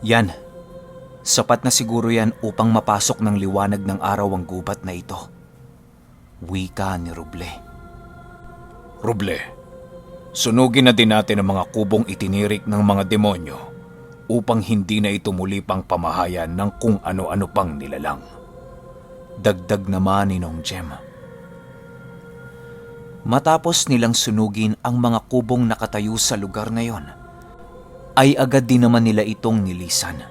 Yan, sapat na siguro yan upang mapasok ng liwanag ng araw ang gubat na ito. Wika ni Roble. Roble, sunugin na din natin ang mga kubong itinirik ng mga demonyo upang hindi na ito muli pang pamahayan ng kung ano-ano pang nilalang. Dagdag naman ni Nong Jem. Matapos nilang sunugin ang mga kubong nakatayo sa lugar na yon, ay agad din naman nila itong nilisan.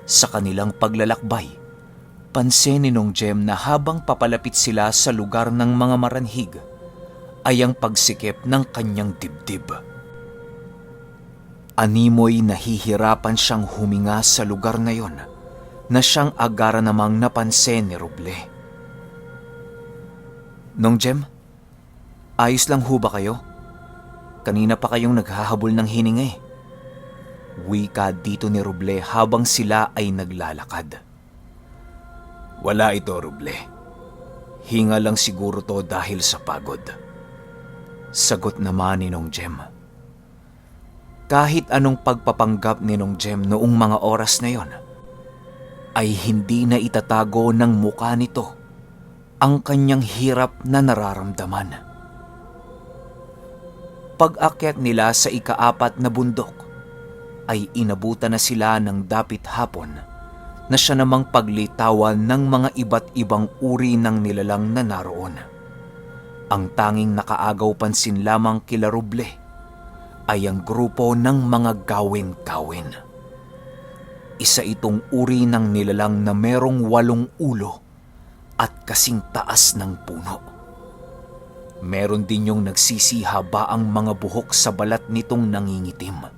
Sa kanilang paglalakbay, pansin ni Nong Jem na habang papalapit sila sa lugar ng mga maranhig, ay ang pagsikip ng kanyang dibdib. Animoy nahihirapan siyang huminga sa lugar na yon, na siyang agara namang napansin ni Roble. Nong Jem, ayos lang ho ba kayo? Kanina pa kayong naghahabol ng hininga eh. Wika dito ni Roble habang sila ay naglalakad. Wala ito, Roble. Hinga lang siguro to dahil sa pagod. Sagot naman ni Nong Jem. Kahit anong pagpapanggap ni Nong Jem noong mga oras na yon, ay hindi na itatago ng mukha nito ang kanyang hirap na nararamdaman. Pag-akyat nila sa ika-4 na bundok, ay inabutan na sila ng dapit hapon na siya namang paglitawan ng mga iba't ibang uri ng nilalang na naroon. Ang tanging nakaagaw pansin lamang kila Roble ay ang grupo ng mga gawin-gawin. Isa itong uri ng nilalang na merong 8 ulo at kasing taas ng puno. Meron din yung nagsisihabaang mga buhok sa balat nitong nangingitim.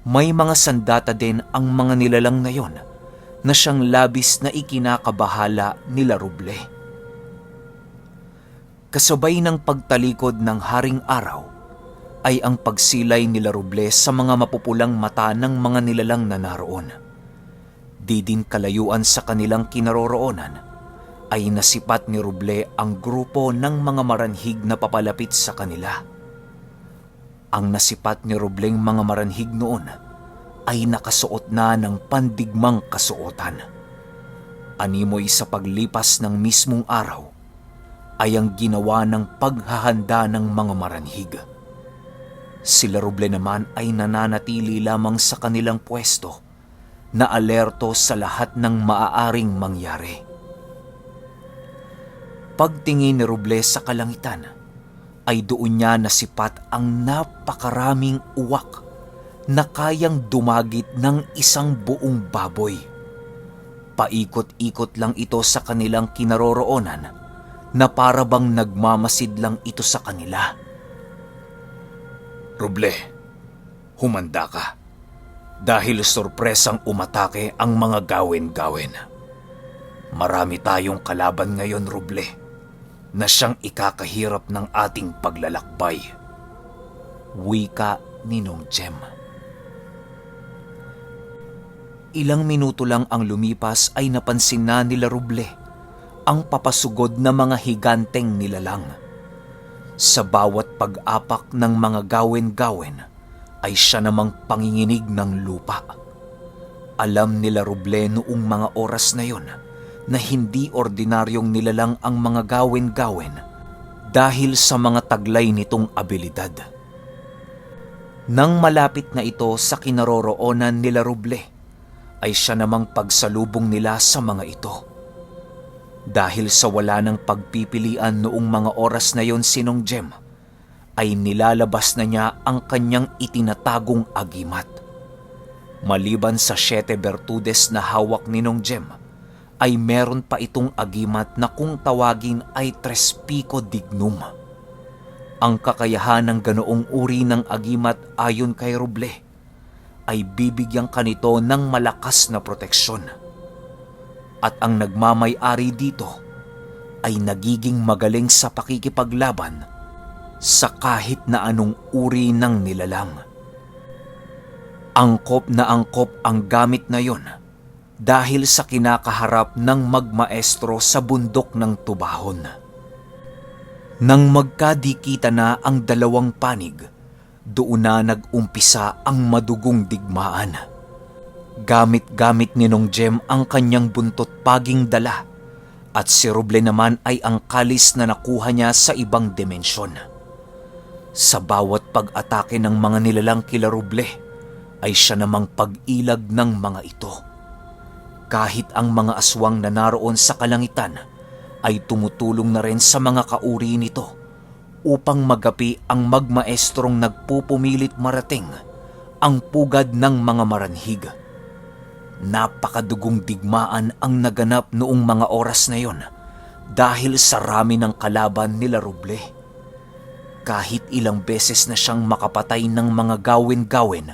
May mga sandata din ang mga nilalang na yon na siyang labis na ikinakabahala nila Roble. Kasabay ng pagtalikod ng haring araw, ay ang pagsilay nila Roble sa mga mapupulang mata ng mga nilalang na naroon. Di din kalayuan sa kanilang kinaroroonan, ay nasipat ni Roble ang grupo ng mga maranhig na papalapit sa kanila. Ang nasipat ni Robleng mga maranhig noon ay nakasuot na ng pandigmang kasuotan. Animoy sa paglipas ng mismong araw, ay ang ginawa ng paghahanda ng mga maranhig. Sila Roble naman ay nananatili lamang sa kanilang pwesto na alerto sa lahat ng maaaring mangyari. Pagtingin ni Roble sa kalangitan, ay doon niya nasipat ang napakaraming uwak na kayang dumagit ng isang buong baboy. Paikot-ikot lang ito sa kanilang kinaroroonan na para bang nagmamasid lang ito sa kanila. Roble, humanda ka. Dahil sorpresang umatake ang mga gawin-gawin. Marami tayong kalaban ngayon, Roble, na siyang ikakahirap ng ating paglalakbay. Wika ni Nong Jem. Ilang minuto lang ang lumipas ay napansin na nila Roble ang papasugod na mga higanteng nilalang. Sa bawat pag-apak ng mga gawin-gawin ay siya namang panginginig ng lupa. Alam nila Roble noong mga oras na yon na hindi ordinaryong nilalang ang mga gawin-gawin dahil sa mga taglay nitong abilidad. Nang malapit na ito sa kinaroroonan nila Roble, ay siya namang pagsalubong nila sa mga ito. Dahil sa wala ng pagpipilian noong mga oras na yon si Nong Jem, ay nilalabas na niya ang kanyang itinatagong agimat. Maliban sa 7 bertudes na hawak ni Nong Jem, ay meron pa itong agimat na kung tawagin ay Tres Pico Dignum. Ang kakayahan ng ganoong uri ng agimat ayon kay Roble ay bibigyan kanito ng malakas na proteksyon. At ang nagmamay-ari dito ay nagiging magaling sa pakikipaglaban sa kahit na anong uri ng nilalang. Angkop na angkop ang gamit na yon dahil sa kinakaharap ng magmaestro sa bundok ng Tubahon. Nang magkadikita na ang dalawang panig, doon na nag-umpisa ang madugong digmaan. Gamit-gamit ni Nong Jem ang kanyang buntot paging dala at si Roble naman ay ang kalis na nakuha niya sa ibang dimensyon. Sa bawat pag-atake ng mga nilalang kila Roble ay siya namang pag-ilag ng mga ito. Kahit ang mga aswang na naroon sa kalangitan ay tumutulong na rin sa mga kauri nito upang magapi ang magmaestrong nagpupumilit marating ang pugad ng mga maranhig. Napakadugong digmaan ang naganap noong mga oras na yon dahil sa rami ng kalaban nila Roble. Kahit ilang beses na siyang makapatay ng mga gawin-gawin,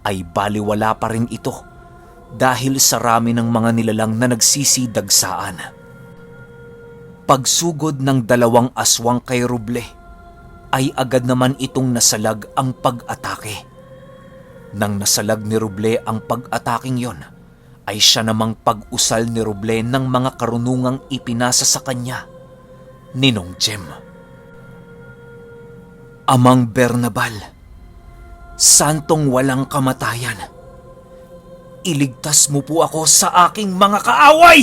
ay baliwala pa rin ito dahil sa rami ng mga nilalang na nagsisidagsaan. Pagsugod ng dalawang aswang kay Roble, ay agad naman itong nasalag ang pag-atake. Nang nasalag ni Roble ang pag-ataking yon, ay siya namang pag-usal ni Roble ng mga karunungang ipinasa sa kanya ni Nong Jem. Amang Bernabal, santong walang kamatayan, iligtas mo po ako sa aking mga kaaway!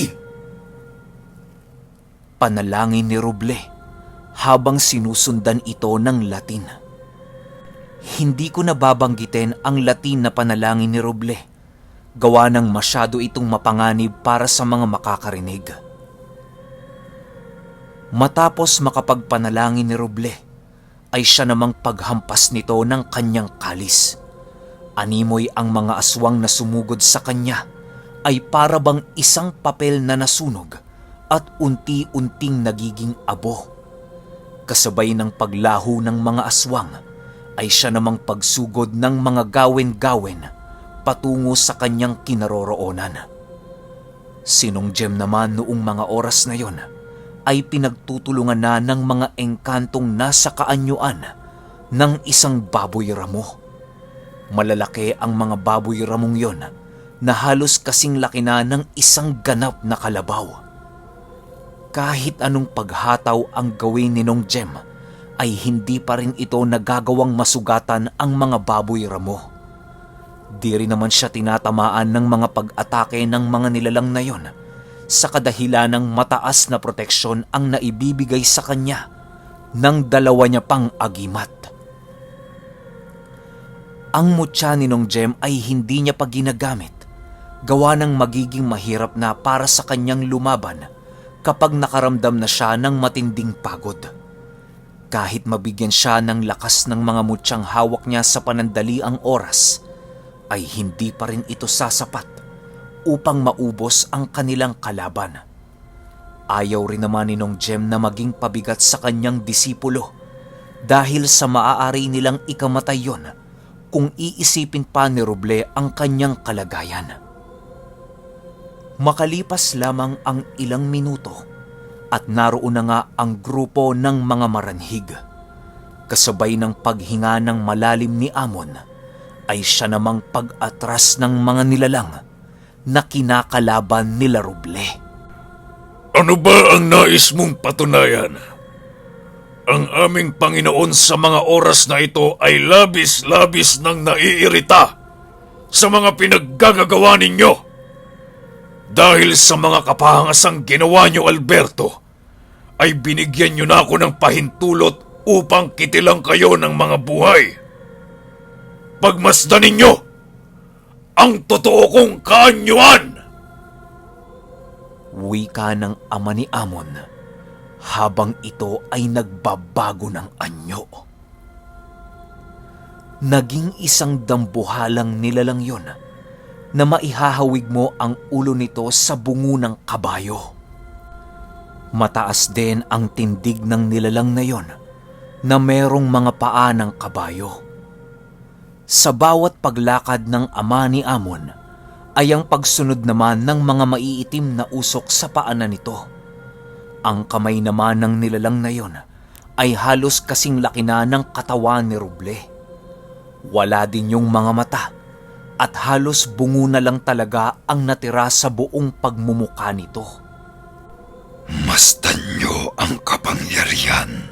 Panalangin ni Roble habang sinusundan ito ng Latin. Hindi ko nababanggitin ang Latin na panalangin ni Roble, gawa ng masyado itong mapanganib para sa mga makakarinig. Matapos makapagpanalangin ni Roble, ay siya namang paghampas nito ng kanyang kalis. Animoy ang mga aswang na sumugod sa kanya ay para bang isang papel na nasunog at unti-unting nagiging abo. Kasabay ng paglaho ng mga aswang, ay siya namang pagsugod ng mga gawin-gawin patungo sa kanyang kinaroroonan. Si Nong Jem naman noong mga oras na yon ay pinagtutulungan na ng mga engkantong nasa kaanyuan ng isang baboy ramo. Malalaki ang mga baboy ramong yon na halos kasing laki na ng isang ganap na kalabaw. Kahit anong paghataw ang gawin ni Nong Jem, ay hindi pa rin ito nagagawang masugatan ang mga baboy ramo. Di rin naman siya tinatamaan ng mga pag-atake ng mga nilalang na yon sa kadahilan ng mataas na proteksyon ang naibibigay sa kanya ng dalawa niya pang agimat. Ang mutya ni Nong Jem ay hindi niya pa ginagamit, gawa ng magiging mahirap na para sa kanyang lumaban kapag nakaramdam na siya ng matinding pagod. Kahit mabigyan siya ng lakas ng mga mutsyang hawak niya sa panandaliang oras, ay hindi pa rin ito sasapat upang maubos ang kanilang kalaban. Ayaw rin naman ni Nong Jem na maging pabigat sa kanyang disipulo dahil sa maaari nilang ikamatay yon kung iisipin pa ni Roble ang kanyang kalagayan. Makalipas lamang ang ilang minuto, at naroon na nga ang grupo ng mga maranhig. Kasabay ng paghinga ng malalim ni Amon, ay siya namang pag-atras ng mga nilalang na kinakalaban nila Roble. Ano ba ang nais mong patunayan? Ang aming Panginoon sa mga oras na ito ay labis-labis nang naiirita sa mga pinaggagawa ninyo. Dahil sa mga kapahangasang ginawa niyo, Alberto, ay binigyan niyo na ako ng pahintulot upang kitilang kayo ng mga buhay. Pagmasdan ninyo ang totoo kong kaanyuan! Wika ng ama ni Amon habang ito ay nagbabago ng anyo. Naging isang dambuhalang nilalang yon na maihahawig mo ang ulo nito sa bungo ng kabayo. Mataas din ang tindig ng nilalang na yon na merong mga paa ng kabayo. Sa bawat paglakad ng ama ni Amon ay ang pagsunod naman ng mga maiitim na usok sa paanan nito. Ang kamay naman ng nilalang na yon ay halos kasing laki na ng katawan ni Roble. Wala din yung mga mata at halos bungo na lang talaga ang natira sa buong pagmumuka nito. Masdan niyo ang kapangyarihan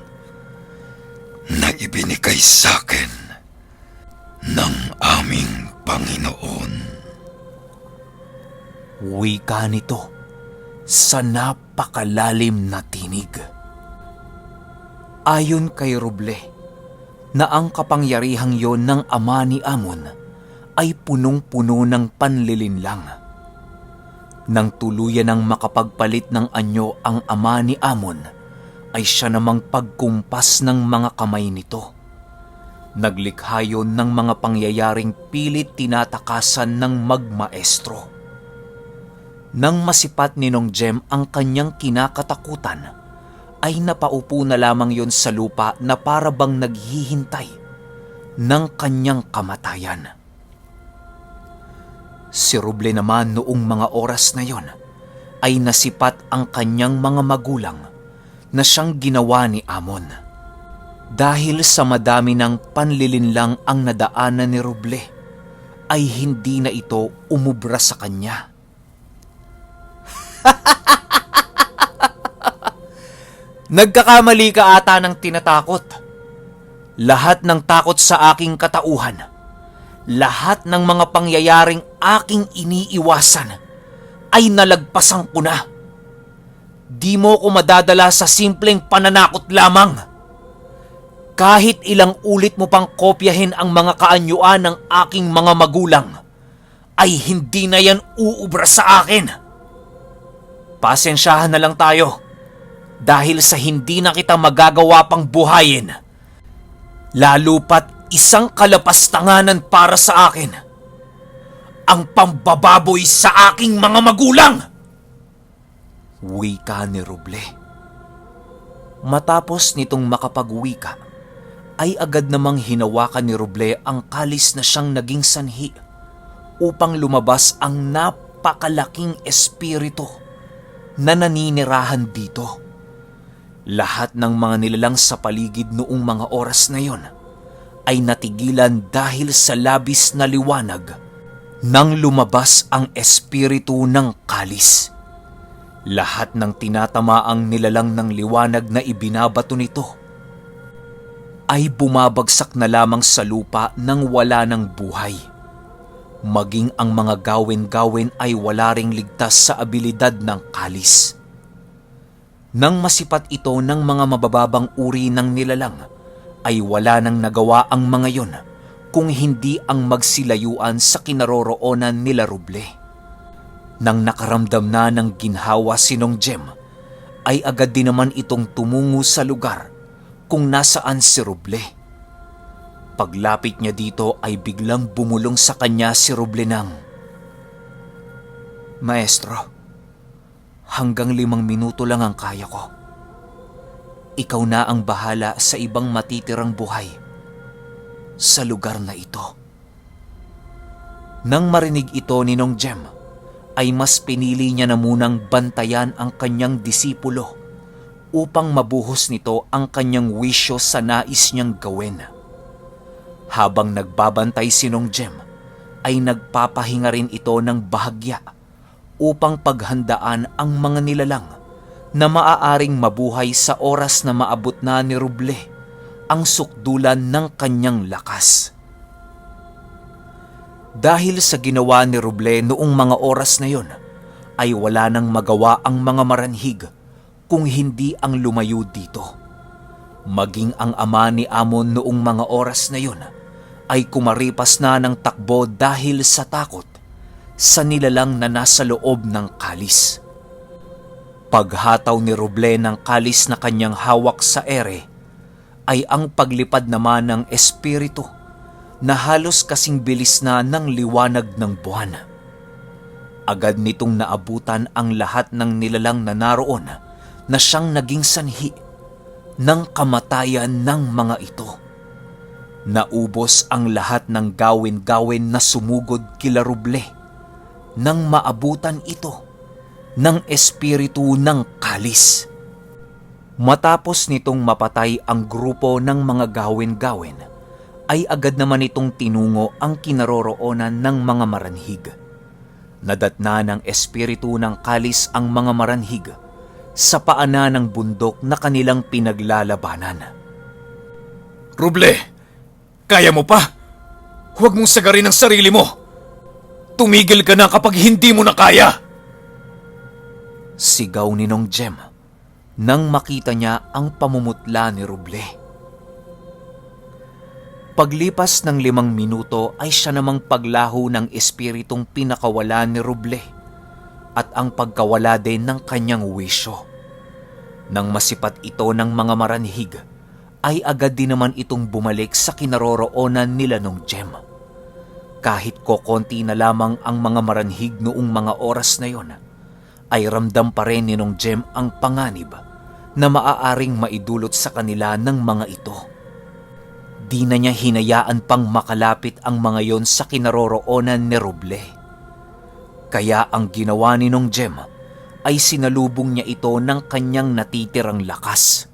na ibinigay sa akin ng aming Panginoon. Wika nito sa napakalalim na tinig. Ayon kay Roble, na ang kapangyarihang yon ng ama ni Amon ay punong-puno ng panlilinlang. Nang tuluyan ng makapagpalit ng anyo ang ama ni Amon, ay siya namang pagkumpas ng mga kamay nito. Naglikha yon ng mga pangyayaring pilit tinatakasan ng magmaestro. Nang masipat ni Nong Jem ang kanyang kinakatakutan, ay napaupo na lamang yon sa lupa na para bang naghihintay ng kanyang kamatayan. Si Roble naman noong mga oras na yon ay nasipat ang kanyang mga magulang na siyang ginawa ni Amon. Dahil sa madami ng panlilinlang ang nadaanan ni Roble, ay hindi na ito umubra sa kanya. Nagkakamali ka ata ng tinatakot. Lahat ng takot sa aking katauhan, lahat ng mga pangyayaring aking iniiwasan, ay nalagpasan ko na. Di mo ko madadala sa simpleng pananakot lamang. Kahit ilang ulit mo pang kopyahin ang mga kaanyuan ng aking mga magulang, ay hindi na yan uubra sa akin. Pasensyahan na lang tayo. Dahil sa hindi na kita magagawa pang buhayin, lalo pat isang kalapastanganan para sa akin, ang pambababoy sa aking mga magulang! Wika ni Roble. Matapos nitong makapagwika, ay agad namang hinawakan ni Roble ang kalis na siyang naging sanhi upang lumabas ang napakalaking espiritu na naninirahan dito. Lahat ng mga nilalang sa paligid noong mga oras na yon ay natigilan dahil sa labis na liwanag nang lumabas ang espiritu ng kalis. Lahat ng tinatamaang nilalang ng liwanag na ibinabato nito ay bumabagsak na lamang sa lupa nang wala ng buhay. Maging ang mga gawin-gawin ay wala ring ligtas sa abilidad ng kalis. Nang masipat ito ng mga mabababang uri ng nilalang, ay wala nang nagawa ang mga yon kung hindi ang magsilayuan sa kinaroroonan nila Roble. Nang nakaramdam na ng ginhawa si Nong Jem, ay agad din naman itong tumungo sa lugar kung nasaan si Roble. Paglapit niya dito ay biglang bumulong sa kanya si Roble ng, "Maestro, hanggang 5 minuto lang ang kaya ko. Ikaw na ang bahala sa ibang matitirang buhay sa lugar na ito." Nang marinig ito ni Nong Jem, ay mas pinili niya na munang bantayan ang kanyang disipulo upang mabuhos nito ang kanyang wisyo sa nais niyang gawin. Habang nagbabantay si Nong Jem, ay nagpapahinga rin ito ng bahagya upang paghandaan ang mga nilalang na maaaring mabuhay sa oras na maabot na ni Roble ang sukdulan ng kanyang lakas. Dahil sa ginawa ni Roble noong mga oras na yon, ay wala nang magawa ang mga maranhig kung hindi ang lumayo dito. Maging ang ama ni Amon noong mga oras na yon ay kumaripas na ng takbo dahil sa takot sa nilalang na nasa loob ng kalis. Paghataw ni Roble ng kalis na kanyang hawak sa ere, ay ang paglipad naman ng espiritu na halos kasing bilis na ng liwanag ng buwan. Agad nitong naabutan ang lahat ng nilalang na naroon na siyang naging sanhi ng kamatayan ng mga ito. Naubos ang lahat ng gawin-gawin na sumugod kila Roble nang maabutan ito ng espiritu ng kalis. Matapos nitong mapatay ang grupo ng mga gawin-gawin, ay agad naman itong tinungo ang kinaroroonan ng mga maranhig. Nadatna ng espiritu ng kalis ang mga maranhig sa paanan ng bundok na kanilang pinaglalabanan. Roble, kaya mo pa? Huwag mong sagarin ang sarili mo. Tumigil ka na kapag hindi mo na kaya. Sigaw ni Nong Jem nang makita niya ang pamumutla ni Ruble. Paglipas ng 5 minuto ay siya namang paglaho ng espiritong pinakawala ni Ruble at ang pagkawala din ng kanyang wisyo. Nang masipat ito ng mga maranhig, ay agad din naman itong bumalik sa kinaroroonan nila Nong Jem. Kahit kokonti na lamang ang mga maranhig noong mga oras na yon, ay ramdam pa rin ni Nong Jem ang panganib na maaaring maidulot sa kanila ng mga ito. Di na niya hinayaan pang makalapit ang mga yon sa kinaroroonan ni Ruble. Kaya ang ginawa ni Nong Jem ay sinalubong niya ito ng kanyang natitirang lakas.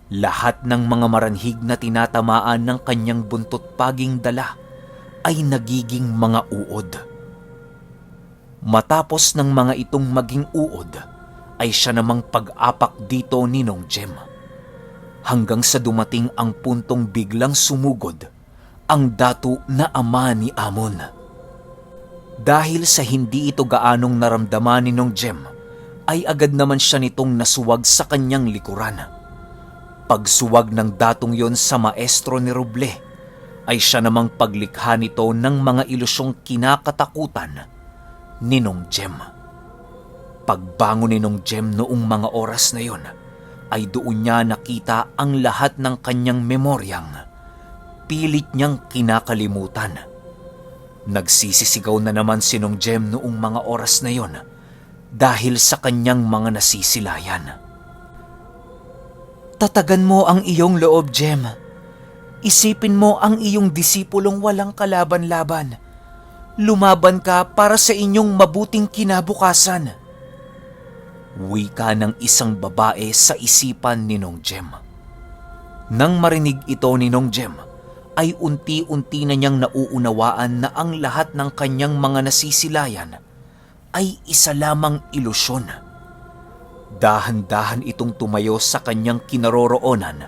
Lahat ng mga maranhig na tinatamaan ng kanyang buntot paging dala ay nagiging mga uod. Matapos ng mga itong maging uod, ay siya namang pag-apak dito ni Nong Jem. Hanggang sa dumating ang puntong biglang sumugod ang datu na ama ni Amon. Dahil sa hindi ito gaanong naramdaman ni Nong Jem, ay agad naman siya nitong nasuwag sa kanyang likuran. Pagsuwag ng datong yon sa maestro ni Ruble, ay siya namang paglikha nito ng mga ilusyong kinakatakutan ni Nong Jem. Pagbangon ni Nong Jem noong mga oras na yon, ay doon niya nakita ang lahat ng kanyang memoryang pilit niyang kinakalimutan. Nagsisisigaw na naman si Nong Jem noong mga oras na yon dahil sa kanyang mga nasisilayan. Tatagan mo ang iyong loob, Jem. Isipin mo ang iyong disipulong walang kalaban-laban. Lumaban ka para sa inyong mabuting kinabukasan. Wika ng isang babae sa isipan ni Nong Jem. Nang marinig ito ni Nong Jem, ay unti-unti na niyang nauunawaan na ang lahat ng kanyang mga nasisilayan ay isa lamang ilusyon. Dahan-dahan itong tumayo sa kanyang kinaroroonan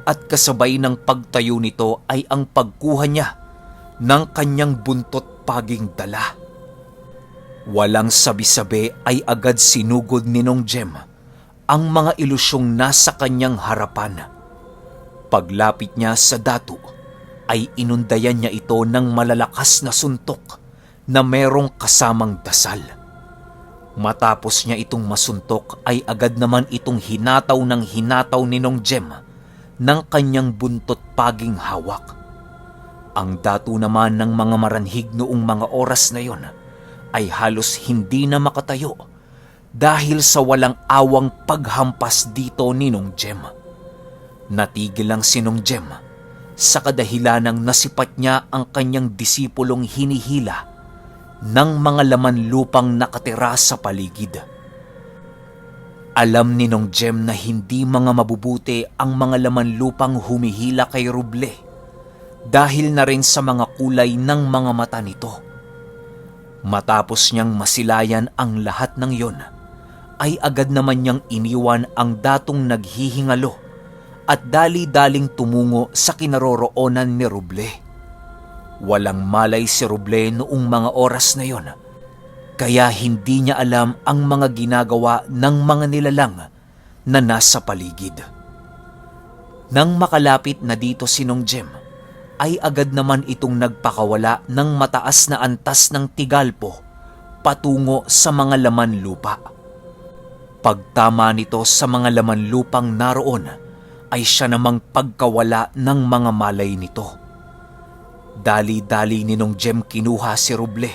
at kasabay ng pagtayo nito ay ang pagkuha niya ng kanyang buntot paging dala. Walang sabi-sabi ay agad sinugod ni Nong Jem ang mga ilusyong nasa kanyang harapan. Paglapit niya sa datu, ay inundayan niya ito ng malalakas na suntok na merong kasamang dasal. Matapos niya itong masuntok ay agad naman itong hinataw ng hinataw ni Nong Jem ng kanyang buntot paging hawak. Ang datu naman ng mga maranhig noong mga oras na yon ay halos hindi na makatayo dahil sa walang awang paghampas dito ni Nong Jem. Natigil lang si Nong Jem sa kadahilanang nasipat niya ang kanyang disipulong hinihila ng mga laman lupang nakatira sa paligid. Alam ni Nong Jem na hindi mga mabubuti ang mga laman lupang humihila kay Ruble dahil na rin sa mga kulay ng mga mata nito. Matapos niyang masilayan ang lahat ng yon, ay agad naman niyang iniwan ang datong naghihingalo at dali-daling tumungo sa kinaroroonan ni Ruble. Walang malay si Ruble noong mga oras na yon, kaya hindi niya alam ang mga ginagawa ng mga nilalang na nasa paligid. Nang makalapit na dito si Nong Jem, ay agad naman itong nagpakawala ng mataas na antas ng tigalpo patungo sa mga laman lupa. Pagtama nito sa mga laman lupang naroon, ay siya namang pagkawala ng mga malay nito. Dali-dali ni Nong Jem kinuha si Ruble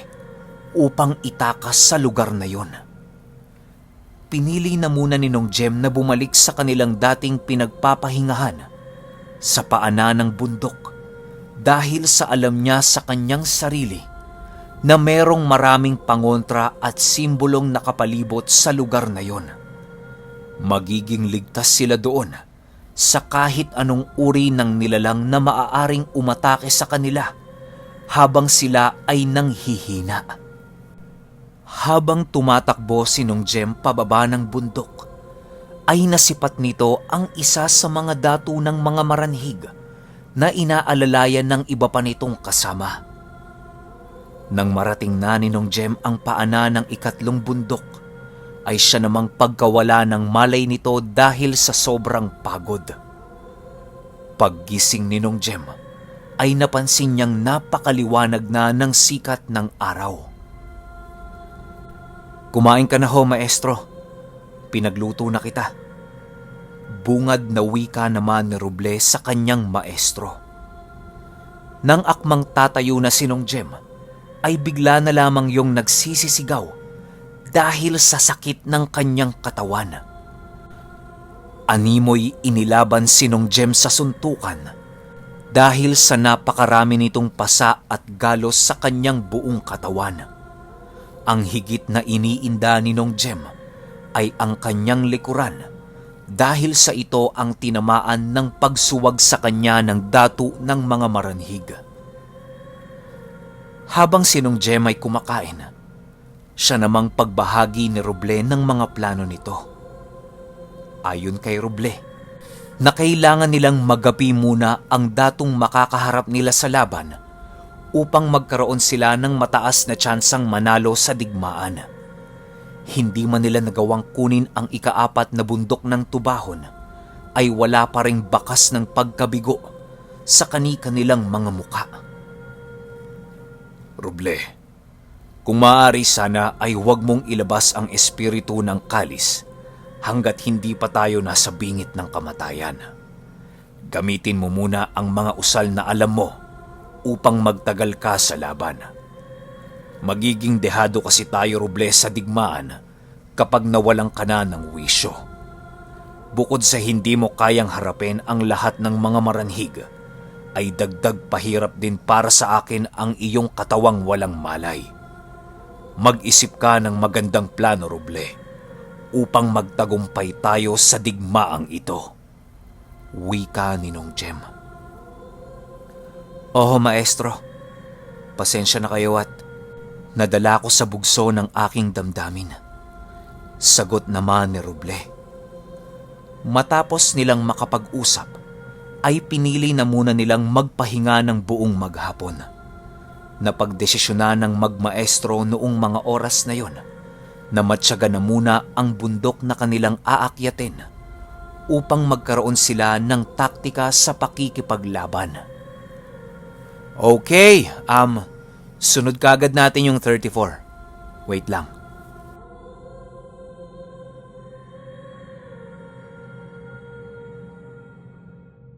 upang itakas sa lugar na yon. Pinili na muna ni Nong Jem na bumalik sa kanilang dating pinagpapahingahan sa paanan ng bundok dahil sa alam niya sa kanyang sarili na merong maraming pangontra at simbolong nakapalibot sa lugar na yon. Magiging ligtas sila doon sa kahit anong uri ng nilalang na maaaring umatake sa kanila habang sila ay nanghihina. Habang tumatakbo si Nong Jem pababa ng bundok, ay nasipat nito ang isa sa mga datu ng mga maranhig na inaalalayan ng iba pa nitong kasama. Nang marating na ni Nong Jem ang paanan ng ikatlong bundok, ay siya namang pagkawala ng malay nito dahil sa sobrang pagod. Paggising ni Nong Jem ay napansin niyang napakaliwanag na ng sikat ng araw. "Kumain ka na ho, maestro. Pinagluto na kita." Bungad na wika naman ni Roble sa kanyang maestro. Nang akmang tatayo na si Nong Jem, ay bigla na lamang yung nagsisisigaw dahil sa sakit ng kanyang katawan. Animoy inilaban si Nong Jem sa suntukan dahil sa napakarami nitong pasa at galos sa kanyang buong katawan. Ang higit na iniinda ni Nong Jem ay ang kanyang likuran dahil sa ito ang tinamaan ng pagsuwag sa kanya ng datu ng mga maranhig. Habang si Nong Jem ay kumakain, siya namang pagbahagi ni Roble ng mga plano nito. Ayon kay Roble, na kailangan nilang magapi muna ang datong makakaharap nila sa laban upang magkaroon sila ng mataas na tsansang manalo sa digmaan. Hindi man nila nagawang kunin ang ika-4 na bundok ng Tubahon, ay wala pa ring bakas ng pagkabigo sa kani-kanilang mga muka. Roble, kung maaari sana ay huwag mong ilabas ang espiritu ng kalis hanggat hindi pa tayo nasa bingit ng kamatayan. Gamitin mo muna ang mga usal na alam mo upang magtagal ka sa laban. Magiging dehado kasi tayo, Roble, sa digmaan kapag nawalan ka na ng wisyo. Bukod sa hindi mo kayang harapin ang lahat ng mga maranhig, ay dagdag pahirap din para sa akin ang iyong katawang walang malay. Mag-isip ka ng magandang plano, Roble, upang magtagumpay tayo sa digmaang ito. Wika ni Nong Jem. "Oho, maestro. Pasensya na kayo at nadala ko sa bugso ng aking damdamin." Sagot naman ni Roble. Matapos nilang makapag-usap, ay pinili na muna nilang magpahinga ng buong maghapon. Napagdesisyonan ng magmaestro noong mga oras na yon na matyaga na muna ang bundok na kanilang aakyatin upang magkaroon sila ng taktika sa pakikipaglaban. "Okay, sunod kagad natin yung 34. Wait lang.